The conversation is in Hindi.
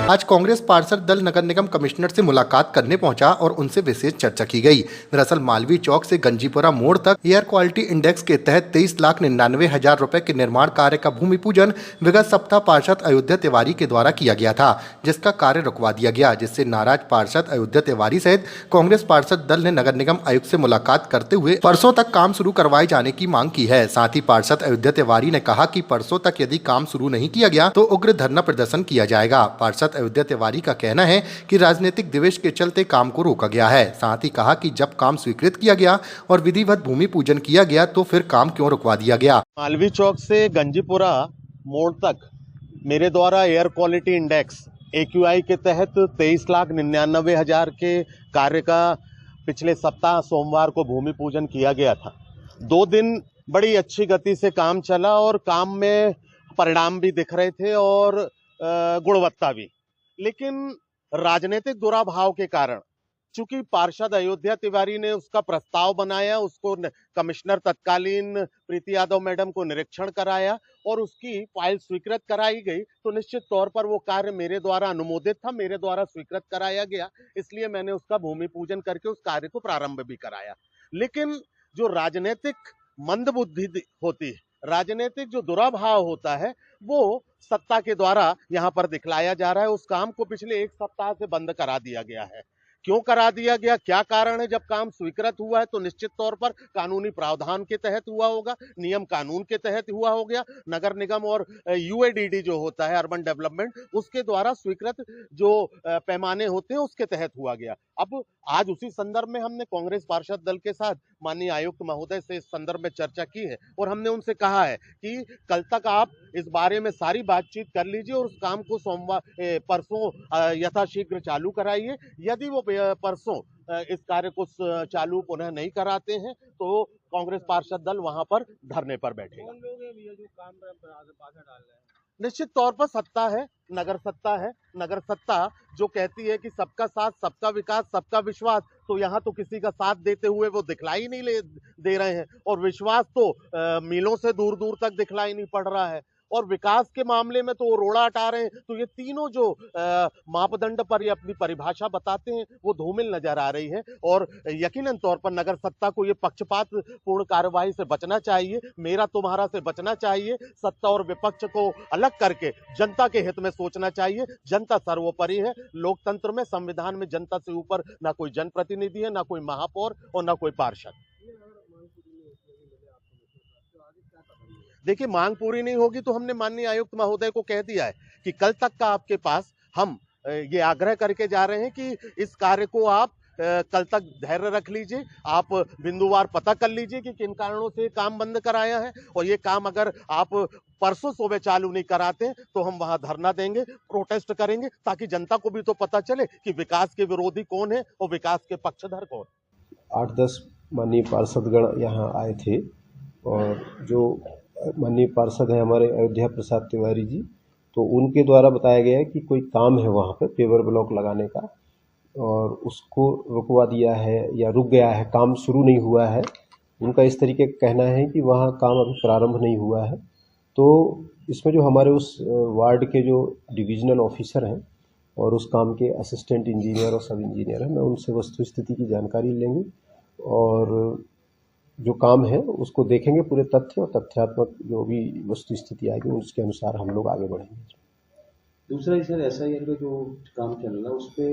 आज कांग्रेस पार्षद दल नगर निगम कमिश्नर से मुलाकात करने पहुंचा और उनसे विशेष चर्चा की गई। दरअसल मालवीय चौक से गंजीपुरा मोड़ तक एयर क्वालिटी इंडेक्स के तहत 23,99,000 रुपए के निर्माण कार्य का भूमि पूजन विगत सप्ताह पार्षद अयोध्या तिवारी के द्वारा किया गया था, जिसका कार्य रुकवा दिया गया, जिससे नाराज पार्षद अयोध्या तिवारी सहित कांग्रेस पार्षद दल ने नगर निगम आयुक्त से मुलाकात करते हुए परसों तक काम शुरू करवाए जाने की मांग की है। साथ ही पार्षद अयोध्या तिवारी ने कहा कि परसों तक यदि काम शुरू नहीं किया गया तो उग्र धरना प्रदर्शन किया जाएगा। पार्षद अयोध्या तिवारी का कहना है कि राजनीतिक द्वेष के चलते काम को रोका गया है। साथ ही कहा कि जब काम स्वीकृत किया गया और विधिवत भूमि पूजन किया गया तो फिर काम क्यों रुकवा दिया गया। मालवीय चौक से गंजीपुरा मोड़ तक मेरे द्वारा एयर क्वालिटी इंडेक्स AQI के तहत 23,99,000 के कार्य का पिछले सप्ताह सोमवार को भूमि पूजन किया गया था। 2 दिन बड़ी अच्छी गति से काम चला और काम में परिणाम भी दिख रहे थे और गुणवत्ता भी, लेकिन राजनीतिक दुराभाव के कारण, चूंकि पार्षद अयोध्या तिवारी ने उसका प्रस्ताव बनाया, उसको कमिश्नर तत्कालीन प्रीति यादव मैडम को निरीक्षण कराया और उसकी फाइल स्वीकृत कराई गई, तो निश्चित तौर पर वो कार्य मेरे द्वारा अनुमोदित था, मेरे द्वारा स्वीकृत कराया गया, इसलिए मैंने उसका भूमि पूजन करके उस कार्य को प्रारंभ भी कराया। लेकिन जो राजनीतिक मंदबुद्धि होती है, राजनीतिक जो दुराभाव होता है, वो सत्ता के द्वारा यहाँ पर दिखलाया जा रहा है। उस काम को पिछले 1 सप्ताह से बंद करा दिया गया है। क्यों करा दिया गया, क्या कारण है? जब काम स्वीकृत हुआ है तो निश्चित तौर पर कानूनी प्रावधान के तहत हुआ होगा, नियम कानून के तहत हुआ हो गया। नगर निगम और UADD जो होता है अर्बन डेवलपमेंट, उसके द्वारा स्वीकृत जो पैमाने होते हैं उसके तहत हुआ गया। अब आज उसी संदर्भ में हमने कांग्रेस पार्षद दल के साथ माननीय आयुक्त महोदय से इस संदर्भ में चर्चा की है और हमने उनसे कहा है कि कल तक आप इस बारे में सारी बातचीत कर लीजिए और उस काम को परसों यथाशीघ्र चालू कराइए। यदि वो परसों इस कार्य को चालू पुनः नहीं कराते हैं तो कांग्रेस पार्षद दल वहां पर धरने पर बैठेगा। कौन लोग हैं भैया जो काम बाधा डाल रहे हैं? निश्चित तौर पर सत्ता है, नगर सत्ता है। नगर सत्ता जो कहती है कि सबका साथ, सबका विकास, सबका विश्वास, तो यहाँ तो किसी का साथ देते हुए वो दिखलाई नहीं दे रहे हैं और विश्वास तो मीलों से दूर दूर तक दिखलाई नहीं पड़ रहा है और विकास के मामले में तो वो रोड़ा हटा रहे हैं। तो ये तीनों जो मापदंड पर ये अपनी परिभाषा बताते हैं वो धूमिल नजर आ रही है और यकीनन तौर पर नगर सत्ता को ये पक्षपात पूर्ण कार्यवाही से बचना चाहिए, मेरा तुम्हारा से बचना चाहिए। सत्ता और विपक्ष को अलग करके जनता के हित में सोचना चाहिए। जनता सर्वोपरि है। लोकतंत्र में, संविधान में जनता से ऊपर ना कोई जनप्रतिनिधि है, ना कोई महापौर और ना कोई पार्षद। देखिए, मांग पूरी नहीं होगी तो हमने माननीय आयुक्त महोदय को कह दिया है कि कल तक का आपके पास हम ये आग्रह करके जा रहे हैं कि इस कार्य को आप कल तक धैर्य रख लीजिए। आप बिंदुवार पता कर लीजिए कि किन कारणों से काम बंद कराया है और ये काम अगर आप परसों सुबह चालू नहीं कराते तो हम वहां धरना देंगे, प्रोटेस्ट करेंगे, ताकि जनता को भी तो पता चले कि विकास के विरोधी कौन है और विकास के पक्षधर कौन। 8-10 माननीय पार्षदगण यहाँ आए थे और जो माननीय पार्षद है हमारे अयोध्या प्रसाद तिवारी जी, तो उनके द्वारा बताया गया है कि कोई काम है वहाँ पे पेवर ब्लॉक लगाने का और उसको रुकवा दिया है या रुक गया है, काम शुरू नहीं हुआ है। उनका इस तरीके का कहना है कि वहाँ काम अभी प्रारंभ नहीं हुआ है। तो इसमें जो हमारे उस वार्ड के जो डिविजनल ऑफिसर हैं और उस काम के असिस्टेंट इंजीनियर और सब इंजीनियर हैं, मैं उनसे वस्तु स्थिति की जानकारी लेंगे और जो काम है उसको देखेंगे, पूरे तथ्य और तथ्यात्मक जो भी वस्तु स्थिति आएगी उसके अनुसार हम लोग आगे बढ़ेंगे। दूसरा सर, SIR का जो काम चल रहा है उस पे